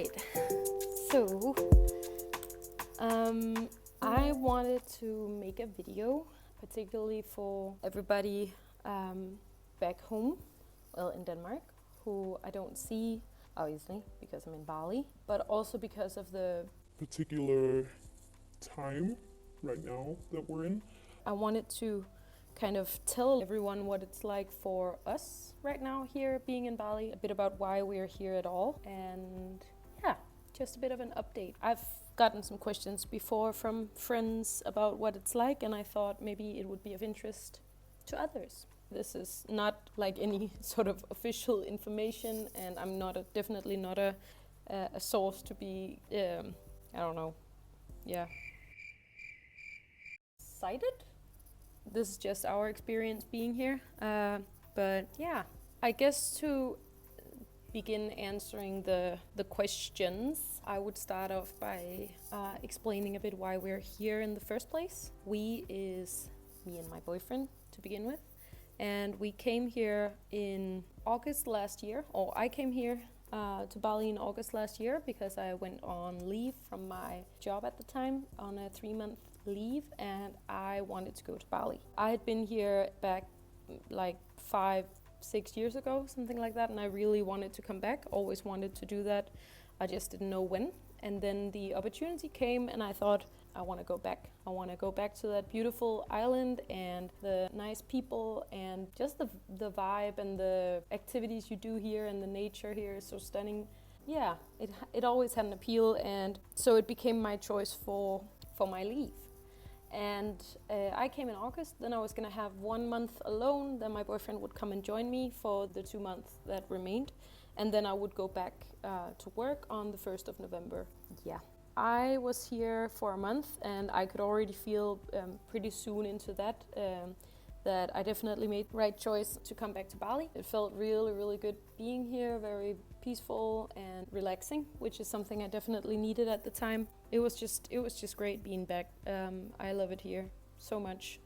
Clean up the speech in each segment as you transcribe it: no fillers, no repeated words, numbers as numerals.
right. So, I wanted to make a video, particularly for everybody back home, well, in Denmark, who I don't see, obviously, because I'm in Bali, but also because of the particular time right now that we're in. I wanted to kind of tell everyone what it's like for us right now here being in Bali, a bit about why we're here at all, and yeah, just a bit of an update. I've gotten some questions before from friends about what it's like, and I thought maybe it would be of interest to others. This is not like any sort of official information, and I'm definitely not a source to be, I don't know, cited. This is just our experience being here. But yeah, I guess to begin answering the questions, I would start off by explaining a bit why we're here in the first place. We is me and my boyfriend to begin with. And we came here in August last year, or I came here to Bali in August last year because I went on leave from my job at the time on a 3-month leave, and I wanted to go to Bali. I had been here back like 5-6 years ago, something like that, and I really wanted to come back, always wanted to do that. I just didn't know when. And then the opportunity came, and I thought, I want to go back. I want to go back to that beautiful island and the nice people and just the vibe and the activities you do here, and the nature here is so stunning. Yeah, it always had an appeal, and so it became my choice for my leave. And I came in August, then I was going to have 1 month alone, then my boyfriend would come and join me for the 2 months that remained, and then I would go back to work on the 1st of November. Yeah. I was here for a month, and I could already feel pretty soon into that that I definitely made the right choice to come back to Bali. It felt really, really good being here, very peaceful and relaxing, which is something I definitely needed at the time. It was just great being back. I love it here so much.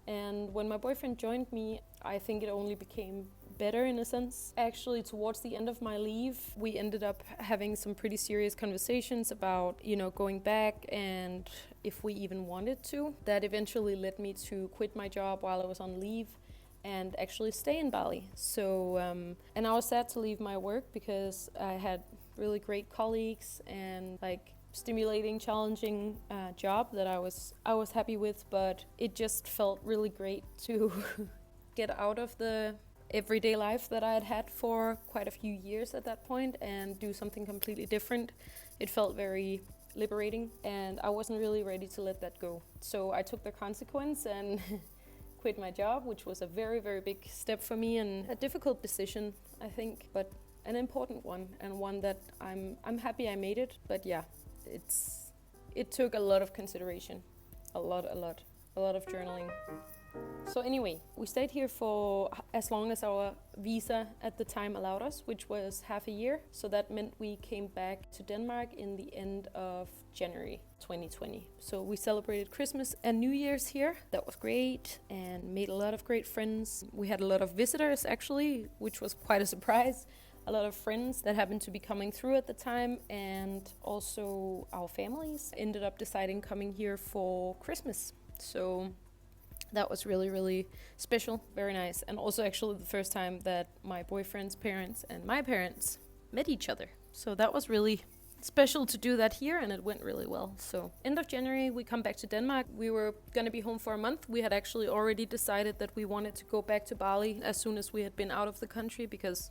And when my boyfriend joined me, I think it only became better in a sense. Actually, towards the end of my leave, we ended up having some pretty serious conversations about, going back and if we even wanted to. That eventually led me to quit my job while I was on leave and actually stay in Bali. So, and I was sad to leave my work because I had really great colleagues and stimulating, challenging job that I was happy with, but it just felt really great to get out of the everyday life that I had had for quite a few years at that point and do something completely different. It felt very liberating, and I wasn't really ready to let that go. So I took the consequence and quit my job, which was a very, very big step for me and a difficult decision, I think, but an important one, and one that I'm happy I made it. But yeah, it took a lot of consideration, a lot of journaling. So anyway, we stayed here for as long as our visa at the time allowed us, which was half a year. So that meant we came back to Denmark in the end of January 2020. So we celebrated Christmas and New Year's here. That was great and made a lot of great friends. We had a lot of visitors actually, which was quite a surprise. A lot of friends that happened to be coming through at the time, and also our families ended up deciding coming here for Christmas. So that was really, really special, very nice. And also actually the first time that my boyfriend's parents and my parents met each other. So that was really special to do that here, and it went really well. So end of January, we come back to Denmark. We were going to be home for a month. We had actually already decided that we wanted to go back to Bali as soon as we had been out of the country, because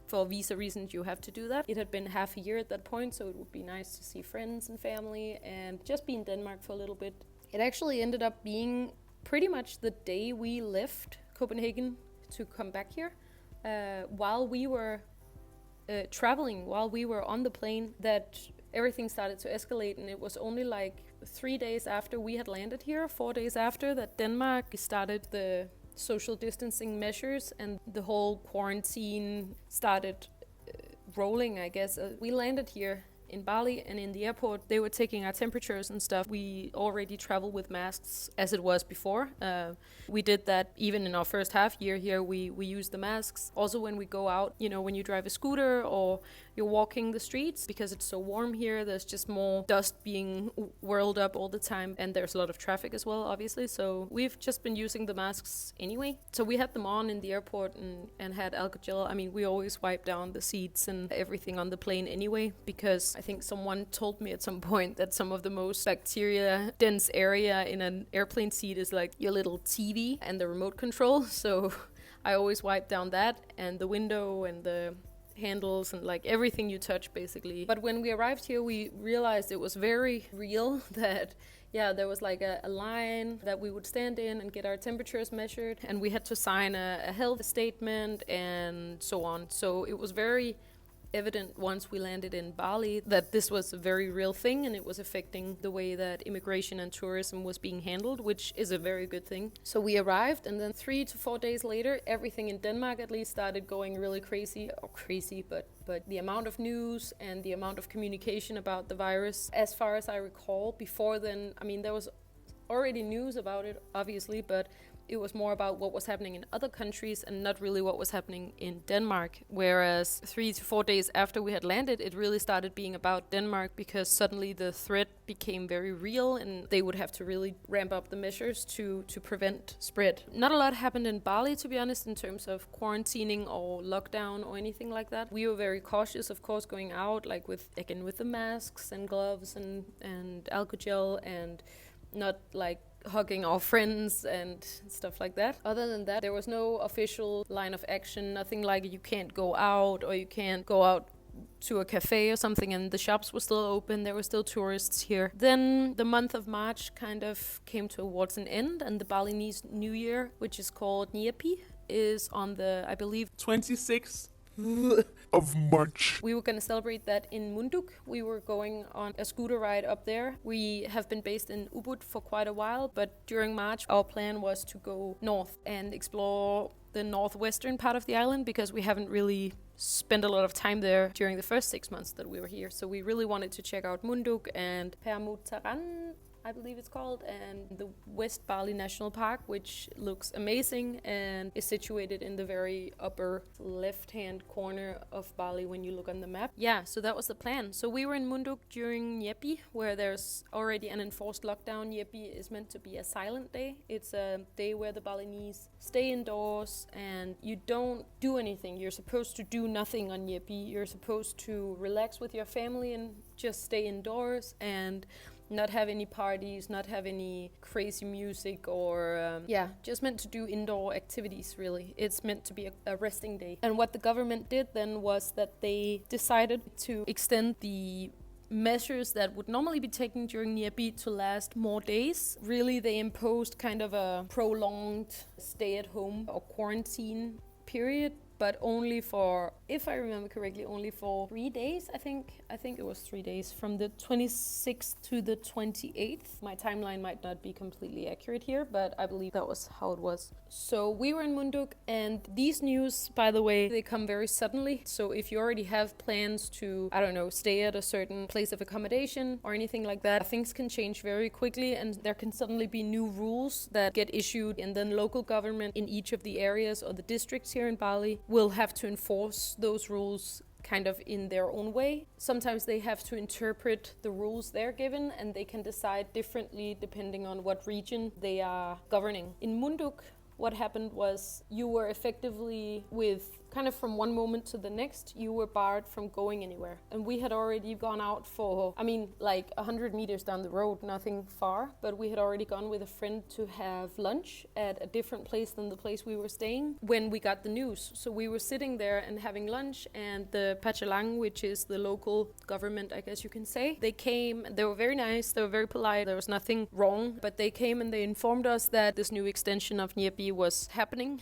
for visa reasons you have to do that. It had been half a year at that point, so it would be nice to see friends and family and just be in Denmark for a little bit. It actually ended up being pretty much the day we left Copenhagen to come back here, while we were traveling, while we were on the plane, that everything started to escalate. And it was only 3 days after we had landed here, 4 days after, that Denmark started the social distancing measures and the whole quarantine started rolling, I guess. We landed here in Bali, and in the airport they were taking our temperatures and stuff. We already travel with masks as it was before. We did that even in our first half year here. We used the masks. Also when we go out, when you drive a scooter or you're walking the streets, because it's so warm here, there's just more dust being whirled up all the time, and there's a lot of traffic as well, obviously. So we've just been using the masks anyway. So we had them on in the airport and had alcohol gel. I mean, we always wipe down the seats and everything on the plane anyway, because I think someone told me at some point that some of the most bacteria dense area in an airplane seat is like your little TV and the remote control. So I always wipe down that and the window and the handles and like everything you touch basically. But when we arrived here, we realized it was very real that there was like a line that we would stand in and get our temperatures measured, and we had to sign a health statement and so on. So it was very evident once we landed in Bali that this was a very real thing, and it was affecting the way that immigration and tourism was being handled, which is a very good thing. So we arrived, and then 3 to 4 days later, everything in Denmark at least started going really crazy, but the amount of news and the amount of communication about the virus, as far as I recall, before then, I mean, there was already news about it, obviously, but it was more about what was happening in other countries and not really what was happening in Denmark. Whereas 3 to 4 days after we had landed, it really started being about Denmark, because suddenly the threat became very real and they would have to really ramp up the measures to prevent spread. Not a lot happened in Bali, to be honest, in terms of quarantining or lockdown or anything like that. We were very cautious, of course, going out, like with the masks and gloves and alcohol gel, and not like hugging our friends and stuff like that. Other than that, there was no official line of action, nothing like you can't go out or you can't go out to a cafe or something, and the shops were still open, there were still tourists here. Then the month of March kind of came towards an end, and the Balinese New Year, which is called Nyepi, is on the, I believe, 26th of March. We were going to celebrate that in Munduk. We were going on a scooter ride up there. We have been based in Ubud for quite a while, but during March our plan was to go north and explore the northwestern part of the island, because we haven't really spent a lot of time there during the first 6 months that we were here. So we really wanted to check out Munduk and Permutaran, I believe it's called, and the West Bali National Park, which looks amazing and is situated in the very upper left-hand corner of Bali when you look on the map. Yeah, so that was the plan. So we were in Munduk during Nyepi, where there's already an enforced lockdown. Nyepi is meant to be a silent day. It's a day where the Balinese stay indoors and you don't do anything. You're supposed to do nothing on Nyepi. You're supposed to relax with your family and just stay indoors and not have any parties, not have any crazy music, or just meant to do indoor activities, really. It's meant to be a resting day. And what the government did then was that they decided to extend the measures that would normally be taken during Nyepi to last more days. Really, they imposed kind of a prolonged stay-at-home or quarantine period, but only for, if I remember correctly, only for 3 days, I think it was 3 days, from the 26th to the 28th. My timeline might not be completely accurate here, but I believe that was how it was. So we were in Munduk, and these news, by the way, they come very suddenly. So if you already have plans to, I don't know, stay at a certain place of accommodation or anything like that, things can change very quickly, and there can suddenly be new rules that get issued, and then local government in each of the areas or the districts here in Bali will have to enforce those rules kind of in their own way. Sometimes they have to interpret the rules they're given, and they can decide differently depending on what region they are governing. In Munduk, what happened was you were effectively, with kind of from one moment to the next, you were barred from going anywhere. And we had already gone out for, like 100 meters down the road, nothing far, but we had already gone with a friend to have lunch at a different place than the place we were staying when we got the news. So we were sitting there and having lunch, and the Pachalang, which is the local government, I guess you can say, they came, they were very nice, they were very polite, there was nothing wrong, but they came and they informed us that this new extension of Nyepi was happening.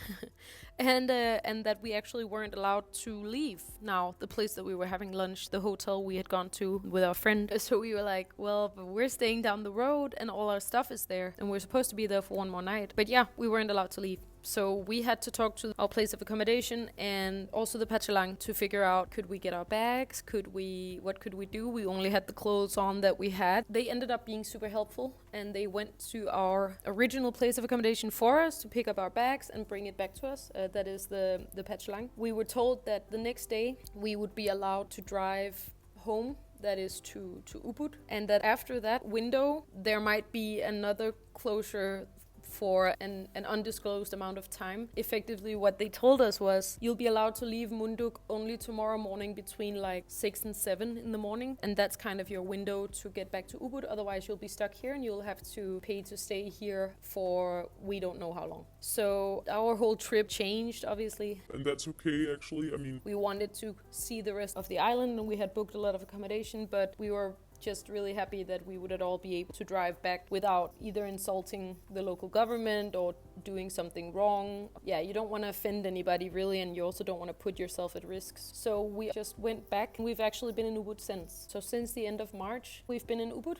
And that we actually weren't allowed to leave now, the place that we were having lunch, the hotel we had gone to with our friend. So we were like, well, but we're staying down the road and all our stuff is there, and we're supposed to be there for one more night. But yeah, we weren't allowed to leave. So we had to talk to our place of accommodation and also the Pachalang to figure out, could we get our bags? What could we do? We only had the clothes on that we had. They ended up being super helpful, and they went to our original place of accommodation for us to pick up our bags and bring it back to us. That is the Pachalang. We were told that the next day we would be allowed to drive home, that is to Ubud, and that after that window there might be another closure for an undisclosed amount of time. Effectively, what they told us was, you'll be allowed to leave Munduk only tomorrow morning between like 6 and 7 in the morning, and that's kind of your window to get back to Ubud. Otherwise, you'll be stuck here and you'll have to pay to stay here for we don't know how long. So our whole trip changed, obviously. And that's okay, actually. I mean, we wanted to see the rest of the island, and we had booked a lot of accommodation, but we were just really happy that we would at all be able to drive back without either insulting the local government or doing something wrong. Yeah, you don't want to offend anybody really, and you also don't want to put yourself at risk. So we just went back. We've actually been in Ubud since. So since the end of March, we've been in Ubud,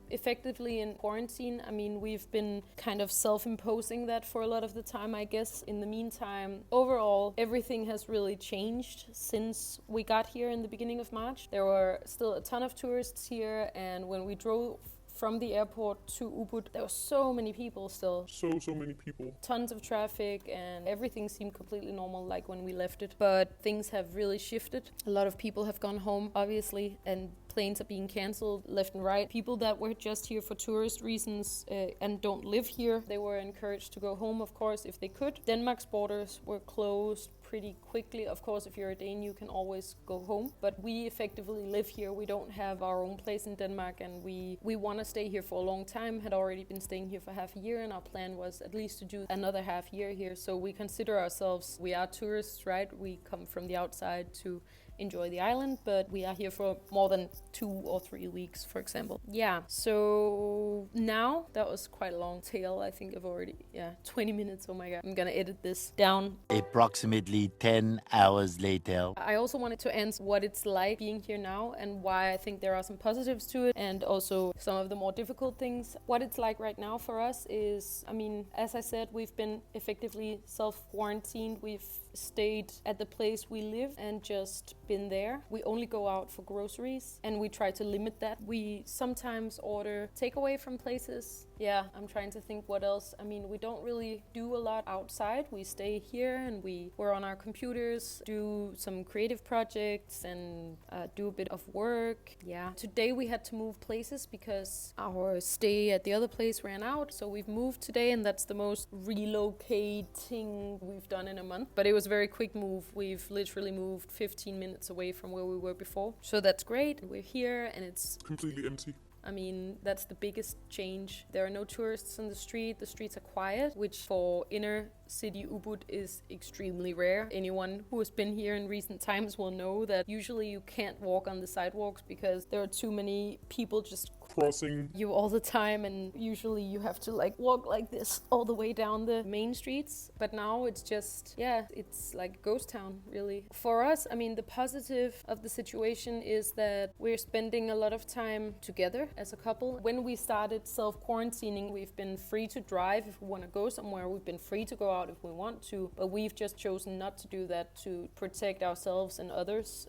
effectively in quarantine. I mean, we've been kind of self-imposing that for a lot of the time, I guess. In the meantime, overall, everything has really changed since we got here in the beginning of March. There were still a ton of tourists here, and when we drove from the airport to Ubud, there were so many people still. So many people. Tons of traffic, and everything seemed completely normal like when we left it. But things have really shifted. A lot of people have gone home, obviously, and planes are being cancelled left and right. People that were just here for tourist reasons and don't live here, they were encouraged to go home, of course, if they could. Denmark's borders were closed pretty quickly. Of course, if you're a Dane, you can always go home. But we effectively live here. We don't have our own place in Denmark, and we want to stay here for a long time. Had already been staying here for half a year, and our plan was at least to do another half year here. So we consider ourselves, we are tourists, right? We come from the outside to enjoy the island, but we are here for more than 2 or 3 weeks, for example. Yeah, so now, that was quite a long tale. I think I've already, 20 minutes. Oh my god, I'm gonna edit this down. Approximately 10 hours later. I also wanted to answer what it's like being here now and why I think there are some positives to it, and also some of the more difficult things. What it's like right now for us is, I mean, as I said, we've been effectively self-quarantined. We've stayed at the place we live and just been there. We only go out for groceries, and we try to limit that. We sometimes order takeaway from places. Yeah, I'm trying to think what else. I mean, we don't really do a lot outside. We stay here and we're on our computers, do some creative projects, and do a bit of work. Yeah. Today we had to move places because our stay at the other place ran out. So we've moved today, and that's the most relocating we've done in a month. But it was a very quick move. We've literally moved 15 minutes away from where we were before. So that's great. We're here and it's completely empty. I mean, that's the biggest change. There are no tourists on the street. The streets are quiet, which for inner city Ubud is extremely rare. Anyone who has been here in recent times will know that usually you can't walk on the sidewalks because there are too many people just crossing you all the time, and usually you have to like walk like this all the way down the main streets. But now it's just, it's like a ghost town, really. For us, I mean, the positive of the situation is that we're spending a lot of time together as a couple. When we started self-quarantining, we've been free to drive if we want to go somewhere. We've been free to go out if we want to, but we've just chosen not to do that to protect ourselves and others.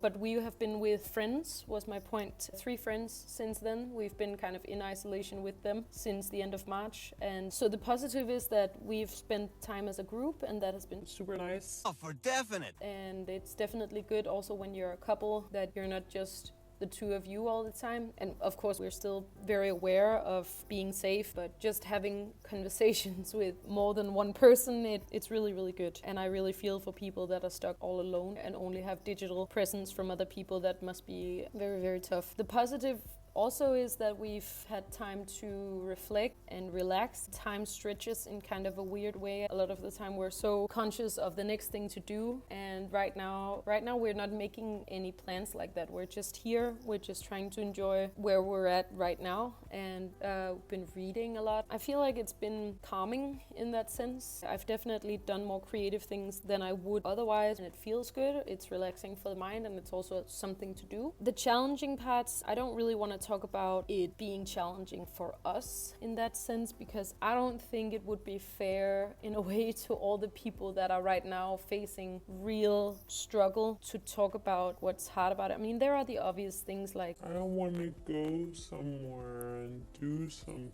But we have been with friends, was my point. 3 friends since then. We've been kind of in isolation with them since the end of March. And so the positive is that we've spent time as a group, and that has been super nice. Oh, for definite. And it's definitely good also when you're a couple that you're not just the 2 of you all the time. And of course, we're still very aware of being safe, but just having conversations with more than one person, it's really, really good. And I really feel for people that are stuck all alone and only have digital presence from other people. That must be very, very tough. The positive also is that we've had time to reflect and relax. Time stretches in kind of a weird way. A lot of the time we're so conscious of the next thing to do, and right now we're not making any plans like that. We're just here. We're just trying to enjoy where we're at right now, and we've been reading a lot. I feel like it's been calming in that sense. I've definitely done more creative things than I would otherwise, and it feels good. It's relaxing for the mind, and it's also something to do. The challenging parts, I don't really want to to talk about it being challenging for us in that sense, because I don't think it would be fair in a way to all the people that are right now facing real struggle to talk about what's hard about it. I mean, there are the obvious things like I want to go somewhere and do something.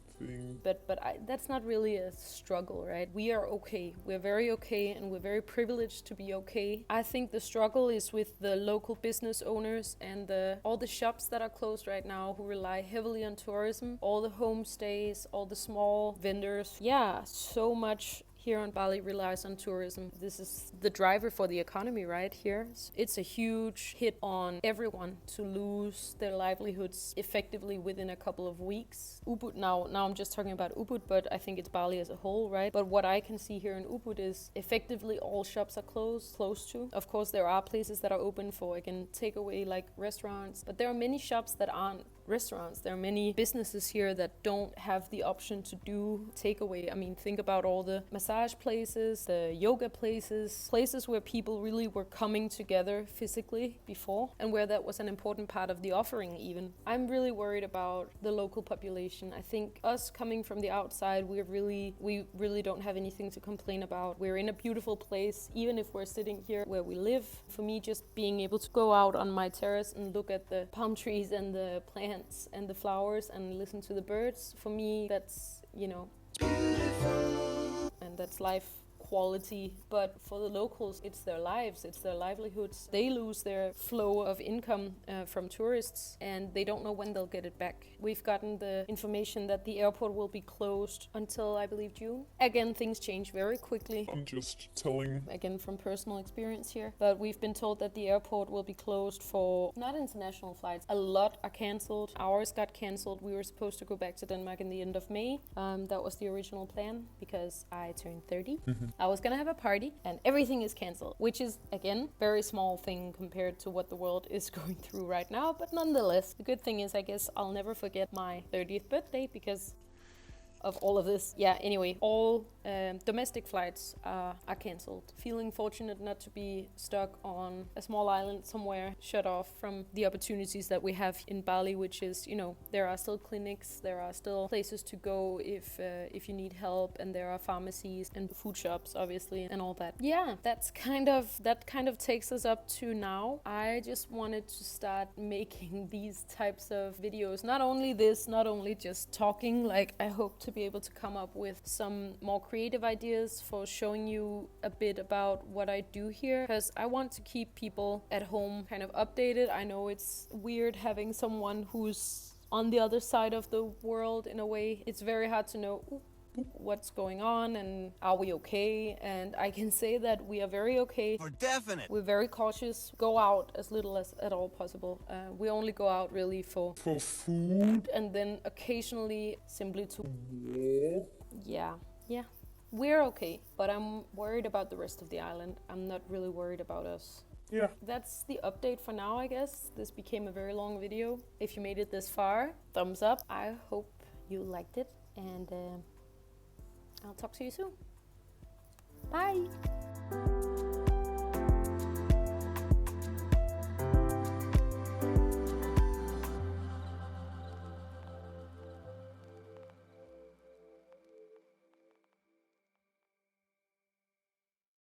but that's not really a struggle, right? We are okay. We're very okay, and we're very privileged to be okay. I think the struggle is with the local business owners and all the shops that are closed right now who rely heavily on tourism, all the homestays, all the small vendors. Yeah, so much here on Bali relies on tourism. This is the driver for the economy right here. It's a huge hit on everyone to lose their livelihoods effectively within a couple of weeks. Ubud, now I'm just talking about Ubud, but I think it's Bali as a whole, right? But what I can see here in Ubud is effectively all shops are close to. Of course, there are places that are open for, again, takeaway like restaurants, but there are many shops that aren't restaurants. There are many businesses here that don't have the option to do takeaway. I mean, think about all the massage places, the yoga places where people really were coming together physically before, and where that was an important part of the offering even. I'm really worried about the local population. I think us coming from the outside, we really don't have anything to complain about. We're in a beautiful place, even if we're sitting here where we live. For me, just being able to go out on my terrace and look at the palm trees and the plants and the flowers and listen to the birds, for me, that's, and that's life quality. But for the locals, it's their lives, it's their livelihoods. They lose their flow of income from tourists, and they don't know when they'll get it back. We've gotten the information that the airport will be closed until, I believe, June. Again, things change very quickly. I'm just telling. Again, from personal experience here. But we've been told that the airport will be closed for not international flights. A lot are cancelled. Ours got cancelled. We were supposed to go back to Denmark in the end of May. That was the original plan because I turned 30. I was gonna have a party and everything is cancelled, which is, again, very small thing compared to what the world is going through right now. But nonetheless, the good thing is, I guess I'll never forget my 30th birthday because of all of this. Yeah, anyway, all domestic flights are cancelled. Feeling fortunate not to be stuck on a small island somewhere, shut off from the opportunities that we have in Bali, which is, there are still clinics, there are still places to go if you need help, and there are pharmacies and food shops, obviously, and all that. Yeah, that kind of takes us up to now. I just wanted to start making these types of videos. Not only just talking, like I hope to be able to come up with some more creative ideas for showing you a bit about what I do here, because I want to keep people at home kind of updated. I know it's weird having someone who's on the other side of the world in a way. It's very hard to know what's going on and are we okay, and I can say that we are very okay. For definite. We're very cautious, go out as little as at all possible. We only go out really for food, and then occasionally simply to yeah. Yeah, we're okay, but I'm worried about the rest of the island. I'm not really worried about us. Yeah. That's the update for now, I guess. This became a very long video. If you made it this far, thumbs up. I hope you liked it, and I'll talk to you soon. Bye!